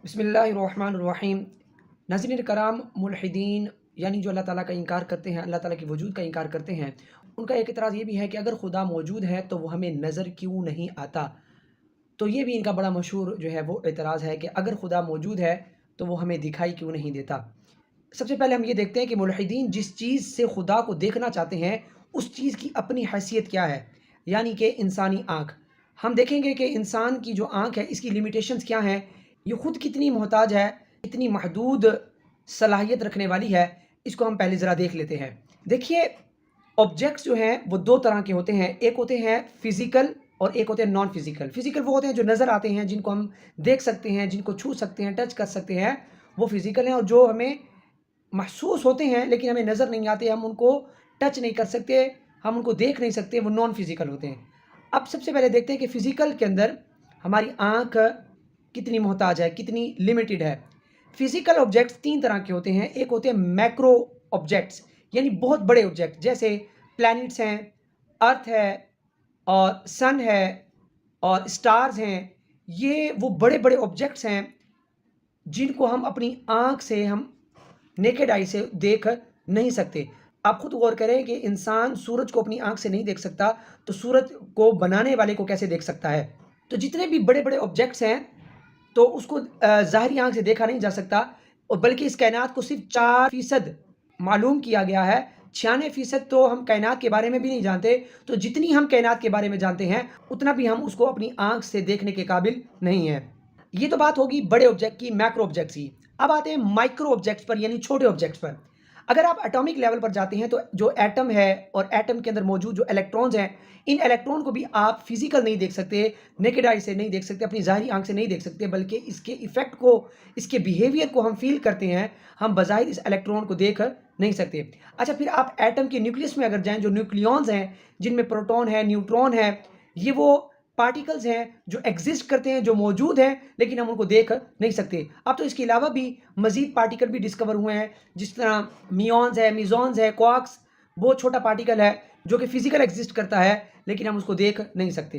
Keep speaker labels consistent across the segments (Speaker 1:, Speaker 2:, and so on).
Speaker 1: बिस्मिल्लाहिर्रहमानिर्रहीम। नाज़रीन कराम, मुल्हिदीन यानी जो अल्लाह ताला का इनकार करते हैं, अल्लाह ताला के वजूद का इनकार करते हैं, उनका एक एतराज़ ये भी है कि अगर खुदा मौजूद है तो वो हमें नज़र क्यों नहीं आता। तो ये भी इनका बड़ा मशहूर जो है वो एतराज़ है कि अगर खुदा मौजूद है तो वो हमें दिखाई क्यों नहीं देता। सबसे पहले हम ये देखते हैं कि मुल्हिदीन जिस चीज़ से खुदा को देखना चाहते हैं उस चीज़ की अपनी हैसियत क्या है, यानी कि इंसानी आँख। हम देखेंगे कि इंसान की जो आँख है इसकी लिमिटेशंस क्या हैं, ये ख़ुद कितनी मोहताज है, कितनी महदूद सलाहियत रखने वाली है। इसको हम पहले ज़रा देख लेते हैं। देखिए, ऑब्जेक्ट्स जो हैं वो दो तरह के होते हैं, एक होते हैं फ़िज़िकल और एक होते हैं नॉन फ़िज़िकल। फ़िज़िकल वो होते हैं जो नज़र आते हैं, जिनको हम देख सकते हैं, जिनको छू सकते हैं, टच कर सकते हैं, वो फ़िज़िकल हैं। और जो हमें महसूस होते हैं लेकिन हमें नज़र नहीं आते, हम उनको टच नहीं कर सकते, हम उनको देख नहीं सकते, वो नॉन फ़िज़िकल होते हैं। अब सबसे पहले देखते हैं कि फ़िज़िकल के अंदर हमारी आँख कितनी मोहताज है, कितनी लिमिटेड है। फ़िज़िकल ऑब्जेक्ट्स तीन तरह के होते हैं। एक होते हैं मैक्रो ऑब्जेक्ट्स, यानी बहुत बड़े ऑब्जेक्ट, जैसे प्लैनेट्स हैं, अर्थ है और सन है और स्टार्स हैं। ये वो बड़े बड़े ऑब्जेक्ट्स हैं जिनको हम अपनी आँख से, हम नेकेड आई से देख नहीं सकते। आप खुद गौर करें कि इंसान सूरज को अपनी आँख से नहीं देख सकता, तो सूरज को बनाने वाले को कैसे देख सकता है। तो जितने भी बड़े बड़े ऑब्जेक्ट्स हैं तो उसको ज़ाहिरी आँख से देखा नहीं जा सकता, और बल्कि इस कायनात को सिर्फ 4% मालूम किया गया है। 96% तो हम कायनात के बारे में भी नहीं जानते। तो जितनी हम कायनात के बारे में जानते हैं उतना भी हम उसको अपनी आँख से देखने के काबिल नहीं है। ये तो बात होगी बड़े ऑब्जेक्ट की, मैक्रो ऑब्जेक्ट्स की। अब आते हैं माइक्रो ऑब्जेक्ट्स पर, यानी छोटे ऑब्जेक्ट्स पर। अगर आप एटॉमिक लेवल पर जाते हैं तो जो एटम है और एटम के अंदर मौजूद जो इलेक्ट्रॉन्स हैं, इन इलेक्ट्रॉन को भी आप फिजिकल नहीं देख सकते, नेकेड आई से नहीं देख सकते, अपनी ज़ाहिरी आँख से नहीं देख सकते, बल्कि इसके इफ़ेक्ट को, इसके बिहेवियर को हम फील करते हैं। हम बज़ाहिर इस इलेक्ट्रॉन को देख नहीं सकते। अच्छा, फिर आप एटम के न्यूक्लियस में अगर जाएँ, जो न्यूक्लियॉन्स हैं, जिनमें प्रोटॉन है, न्यूट्रॉन है, ये वो पार्टिकल्स हैं जो एग्जिस्ट करते हैं, जो मौजूद हैं, लेकिन हम उनको देख नहीं सकते। अब तो इसके अलावा भी मज़ीद पार्टिकल भी डिस्कवर हुए हैं, जिस तरह मियॉन्स है, मिज़ॉन्स है, क्वार्क्स, बहुत छोटा पार्टिकल है जो कि फिजिकल एग्जिस्ट करता है, लेकिन हम उसको देख नहीं सकते।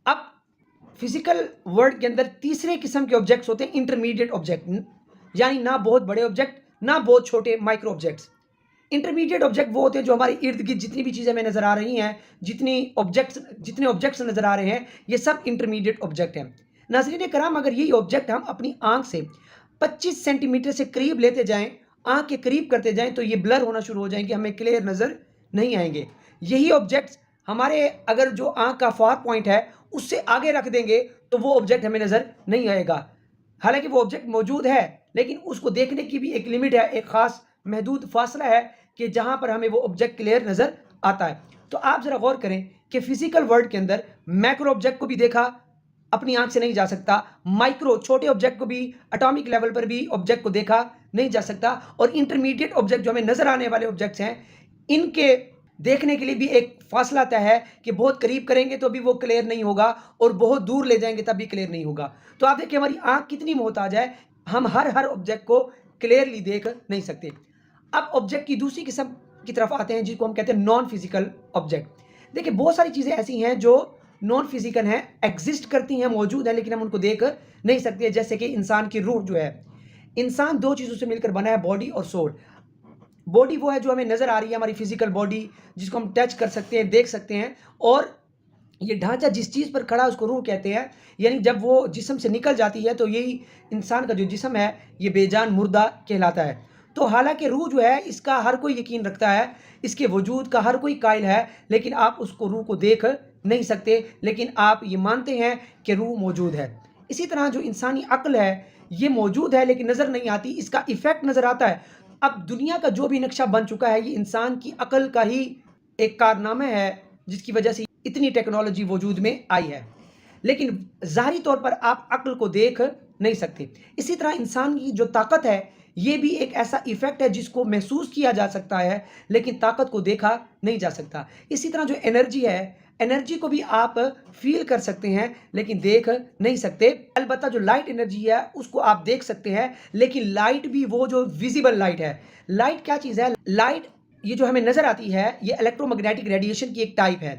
Speaker 1: अब फिजिकल वर्ल्ड के अंदर तीसरे किस्म के ऑब्जेक्ट्स होते हैं इंटरमीडिएट ऑब्जेक्ट, यानी ना बहुत बड़े ऑब्जेक्ट, ना बहुत छोटे माइक्रो ऑब्जेक्ट्स। इंटरमीडिएट ऑब्जेक्ट वो होते हैं जो हमारे इर्द गिर्द जितनी भी चीज़ें हमें नज़र आ रही हैं, जितने ऑब्जेक्ट्स नज़र आ रहे हैं, ये सब इंटरमीडिएट ऑब्जेक्ट हैं। नाज़रीन कराम, अगर यही ऑब्जेक्ट हम अपनी आँख से 25 सेंटीमीटर से करीब लेते जाएँ, आँख के करीब करते जाएँ, तो ये ब्लर होना शुरू हो जाएंगे, हमें क्लियर नज़र नहीं आएंगे। यही ऑब्जेक्ट्स हमारे, अगर जो आँख का फार पॉइंट है उससे आगे रख देंगे तो वो ऑब्जेक्ट हमें नज़र नहीं आएगा। हालांकि वो ऑब्जेक्ट मौजूद है, लेकिन उसको देखने की भी एक लिमिट है, एक ख़ास महदूद फासला है कि जहाँ पर हमें वो ऑब्जेक्ट क्लियर नज़र आता है। तो आप ज़रा गौर करें कि फिजिकल वर्ल्ड के अंदर मैक्रो ऑब्जेक्ट को भी देखा अपनी आंख से नहीं जा सकता, माइक्रो छोटे ऑब्जेक्ट को भी, एटॉमिक लेवल पर भी ऑब्जेक्ट को देखा नहीं जा सकता, और इंटरमीडिएट ऑब्जेक्ट जो हमें नज़र आने वाले ऑब्जेक्ट्स हैं, इनके देखने के लिए भी एक फासला तय है कि बहुत करीब करेंगे तो भी वो क्लियर नहीं होगा, और बहुत दूर ले जाएंगे तब भी क्लियर नहीं होगा। तो आप देखिए हमारी आंख कितनी मोहताज है, हम हर ऑब्जेक्ट को क्लियरली देख नहीं सकते। अब ऑब्जेक्ट की दूसरी किस्म की तरफ आते हैं, जिसको हम कहते हैं नॉन फिजिकल ऑब्जेक्ट। देखिए, बहुत सारी चीज़ें ऐसी हैं जो नॉन फिजिकल हैं, एग्जिस्ट करती हैं, मौजूद हैं, लेकिन हम उनको देख नहीं सकते। जैसे कि इंसान की रूह जो है, इंसान दो चीज़ों से मिलकर बना है, बॉडी और सोल। बॉडी वो है जो हमें नज़र आ रही है, हमारी फिजिकल बॉडी, जिसको हम टच कर सकते हैं, देख सकते हैं, और ये ढांचा जिस चीज़ पर खड़ा है उसको रूह कहते हैं। यानी जब वो जिस्म से निकल जाती है तो यही इंसान का जो जिस्म है ये बेजान मुर्दा कहलाता है। तो हालांकि रूह जो है, इसका हर कोई यकीन रखता है, इसके वजूद का हर कोई कायल है, लेकिन आप उसको, रूह को देख नहीं सकते, लेकिन आप ये मानते हैं कि रूह मौजूद है। इसी तरह जो इंसानी अक्ल है, ये मौजूद है लेकिन नज़र नहीं आती, इसका इफ़ेक्ट नज़र आता है। अब दुनिया का जो भी नक्शा बन चुका है, ये इंसान की अक्ल का ही एक कारनामा है, जिसकी वजह से इतनी टेक्नोलॉजी वजूद में आई है, लेकिन ज़ाहिरी तौर पर आप अक्ल को देख नहीं सकते। इसी तरह इंसान की जो ताकत है, ये भी एक ऐसा इफ़ेक्ट है जिसको महसूस किया जा सकता है, लेकिन ताकत को देखा नहीं जा सकता। इसी तरह जो एनर्जी है, एनर्जी को भी आप फील कर सकते हैं लेकिन देख नहीं सकते। अलबत्ता जो लाइट एनर्जी है उसको आप देख सकते हैं, लेकिन लाइट भी वो जो विजिबल लाइट है। लाइट क्या चीज़ है? लाइट ये जो हमें नज़र आती है, ये इलेक्ट्रोमैग्नेटिक रेडिएशन की एक टाइप है।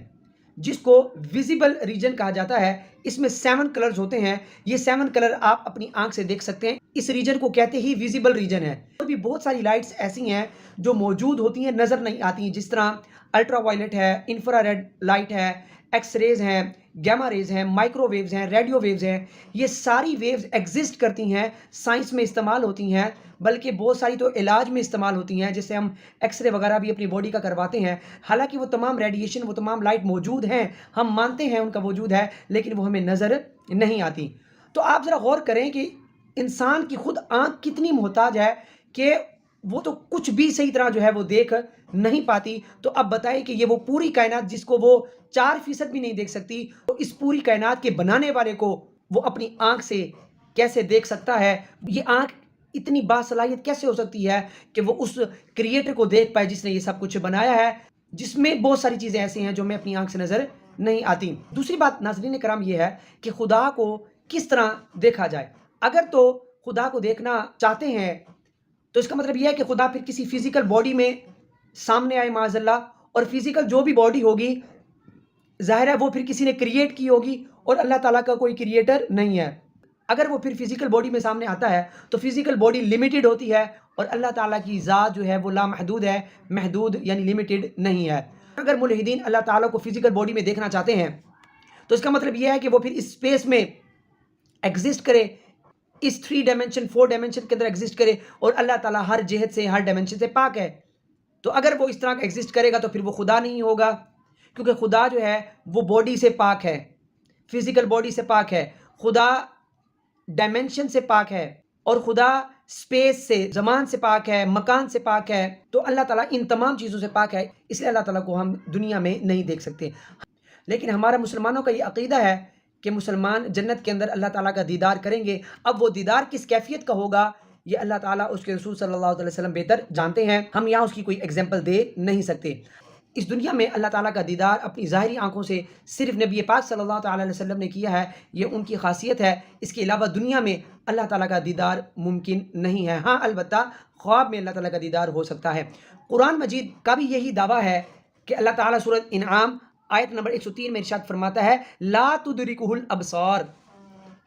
Speaker 1: جس کو ویزیبل ریجن کہا جاتا ہے. اس میں 7 کلرز ہوتے ہیں. یہ 7 کلر آپ اپنی آنکھ سے دیکھ سکتے ہیں. اس ریجن کو کہتے ہی ویزیبل ریجن ہے. اور بھی بہت ساری لائٹس ایسی ہیں جو موجود ہوتی ہیں نظر نہیں آتی ہیں، جس طرح الٹرا وائلٹ ہے، انفرا ریڈ لائٹ ہے، ایکس ریز ہیں، گیما ریز ہیں، مائکرو ویوز ہیں، ریڈیو ویوز ہیں. یہ ساری ویوز ایگزسٹ کرتی ہیں، سائنس میں استعمال ہوتی ہیں، بلکہ بہت ساری تو علاج میں استعمال ہوتی ہیں، جیسے ہم ایکس رے وغیرہ بھی اپنی باڈی کا کرواتے ہیں. حالانکہ وہ تمام ریڈیشن، وہ تمام لائٹ موجود ہیں، ہم مانتے ہیں ان کا وجود ہے، لیکن وہ ہمیں نظر نہیں آتی. تو آپ ذرا غور کریں کہ انسان کی خود آنکھ کتنی محتاج ہے کہ وہ تو کچھ بھی صحیح طرح جو ہے وہ دیکھ نہیں پاتی. تو اب بتائیں کہ یہ وہ پوری کائنات جس کو وہ 4% بھی نہیں دیکھ سکتی، تو اس پوری کائنات کے بنانے والے کو وہ اپنی آنکھ سے کیسے دیکھ سکتا ہے؟ یہ آنکھ اتنی باصلاحیت کیسے ہو سکتی ہے کہ وہ اس کریٹر کو دیکھ پائے جس نے یہ سب کچھ بنایا ہے، جس میں بہت ساری چیزیں ایسی ہیں جو میں اپنی آنکھ سے نظر نہیں آتی. دوسری بات ناظرین کرام یہ ہے کہ خدا کو کس طرح دیکھا جائے. اگر تو خدا کو دیکھنا چاہتے ہیں تو اس کا مطلب یہ ہے کہ خدا پھر کسی فزیکل باڈی میں سامنے آئے معاذ اللہ، اور فزیکل جو بھی باڈی ہوگی ظاہر ہے وہ پھر کسی نے کریٹ کی ہوگی، اور اللہ تعالیٰ کا کوئی کریٹر نہیں ہے. اگر وہ پھر فزیکل باڈی میں سامنے آتا ہے تو فزیکل باڈی لمیٹڈ ہوتی ہے، اور اللہ تعالیٰ کی ذات جو ہے وہ لامحدود ہے، محدود یعنی لمیٹڈ نہیں ہے. اگر ملحدین اللہ تعالیٰ کو فزیکل باڈی میں دیکھنا چاہتے ہیں تو اس کا مطلب یہ ہے کہ وہ پھر اس اسپیس میں ایگزسٹ کرے، اس 3 ڈائمنشن 4 ڈائمنشن کے اندر ایگزسٹ کرے، اور اللہ تعالیٰ ہر جہت سے، ہر ڈائمنشن سے پاک ہے. تو اگر وہ اس طرح کا ایگزسٹ کرے گا تو پھر وہ خدا نہیں ہوگا، کیونکہ خدا جو ہے وہ باڈی سے پاک ہے، فزیکل باڈی سے پاک ہے. خدا ڈائمنشن سے پاک ہے، اور خدا اسپیس سے، زمان سے پاک ہے، مکان سے پاک ہے. تو اللہ تعالیٰ ان تمام چیزوں سے پاک ہے، اس لیے اللہ تعالیٰ کو ہم دنیا میں نہیں دیکھ سکتے. لیکن ہمارا مسلمانوں کا یہ عقیدہ ہے کہ مسلمان جنت کے اندر اللہ تعالیٰ کا دیدار کریں گے. اب وہ دیدار کس کیفیت کا ہوگا یہ اللہ تعالیٰ، اس کے رسول صلی اللہ علیہ وسلم بہتر جانتے ہیں. ہم یہاں اس کی کوئی ایگزامپل دے نہیں سکتے. اس دنیا میں اللہ تعالیٰ کا دیدار اپنی ظاہری آنکھوں سے صرف نبی پاک صلی اللہ تعالیٰ علیہ وسلم نے کیا ہے، یہ ان کی خاصیت ہے. اس کے علاوہ دنیا میں اللہ تعالیٰ کا دیدار ممکن نہیں ہے. ہاں البتہ خواب میں اللہ تعالیٰ کا دیدار ہو سکتا ہے. قرآن مجید کا بھی یہی دعویٰ ہے کہ اللہ تعالیٰ سورۃ انعام آیت نمبر 103 میں ارشاد فرماتا ہے لا تدرکہ الابصار،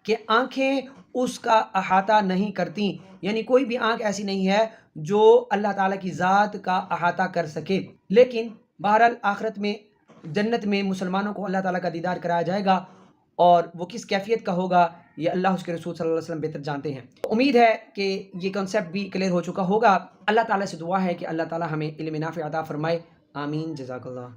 Speaker 1: کہ آنکھیں اس کا احاطہ نہیں کرتی. یعنی کوئی بھی آنکھ ایسی نہیں ہے جو اللہ تعالیٰ کی ذات کا احاطہ کر سکے. لیکن بہرحال آخرت میں، جنت میں مسلمانوں کو اللہ تعالیٰ کا دیدار کرایا جائے گا، اور وہ کس کیفیت کا ہوگا یہ اللہ اس کے رسول صلی اللہ علیہ وسلم بہتر جانتے ہیں. امید ہے کہ یہ کنسیپٹ بھی کلیئر ہو چکا ہوگا. اللہ تعالیٰ سے دعا ہے کہ اللہ تعالیٰ ہمیں علم نافع عطا فرمائے. آمین. جزاک اللہ.